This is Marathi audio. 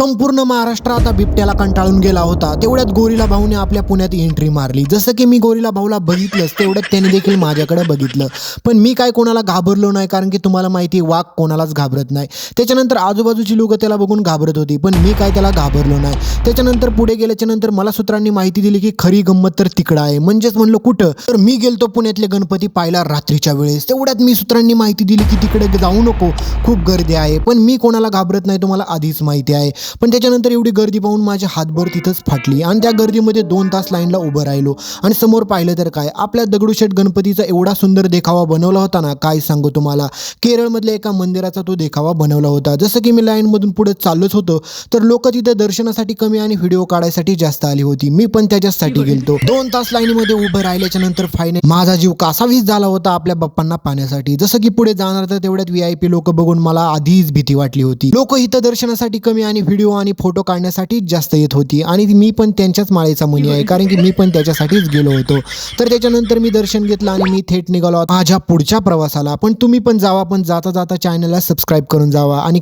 संपूर्ण महाराष्ट्र आता बिबट्याला कंटाळून गेला होता। तेवढ्यात गोरिला भाऊने आपल्या पुण्यात एंट्री मारली। जसं की मी गोरिला भाऊला बघितलंच तेवढ्यात त्याने देखील माझ्याकडे बघितलं, पण मी काय कोणाला घाबरलो नाही, कारण की तुम्हाला माहिती वाघ कोणालाच घाबरत नाही। त्याच्यानंतर आजूबाजूची लोक त्याला बघून घाबरत होती, पण मी काय त्याला घाबरलो नाही। त्याच्यानंतर पुढे गेल्याच्या नंतर मला सूत्रांनी माहिती दिली की खरी गंमत तर तिकडं आहे। म्हणजेच म्हणलं कुठं, तर मी गेलतो पुण्यातले गणपती पाहायला रात्रीच्या वेळेस। तेवढ्यात मी सूत्रांनी माहिती दिली की तिकडे जाऊ नको, खूप गर्दी आहे। पण मी कोणाला घाबरत नाही, तुम्हाला आधीच माहिती आहे। पण त्याच्यानंतर एवढी गर्दी पाहून माझी हातभर तिथंच फाटली आणि त्या गर्दीमध्ये 2 तास लाईनला उभं राहिलो आणि समोर पाहिलं तर काय, आपल्या दगडूशेठ गणपतीचा एवढा सुंदर देखावा बनवला होता ना, काय सांगू तुम्हाला। केरळमधल्या एका मंदिराचा तो देखावा बनवला होता। जसं की मी लाईनमधून पुढे चाललोच होतो तर लोक तिथे दर्शनासाठी कमी आणि व्हिडिओ काढायसाठी जास्त आली होती। मी पण त्याच्यासाठी गेलतो। 2 तास लाईनीमध्ये उभं राहिल्याच्या नंतर फायनल माझा जीव कासावीस झाला होता आपल्या बाप्पांना पाहण्यासाठी। जसं की पुढे जाणार तर तेवढ्यात VIP लोक बघून मला आधीच भीती वाटली होती। लोक इथं दर्शनासाठी कमी आणि व्हिडिओ आणि फोटो काढण्यासाठी जास्त येत होती आणि मी पण त्यांच्याच माळेचा मणी आहे, कारण की मी पण त्याच्यासाठीच गेलो होतो। तर त्याच्यानंतर मी दर्शन घेतलं आणि मी थेट निघालो माझ्या पुढच्या प्रवासाला। पण तुम्ही पण जावा, पण जाता जाता चॅनलला सबस्क्राईब करून जावा आणि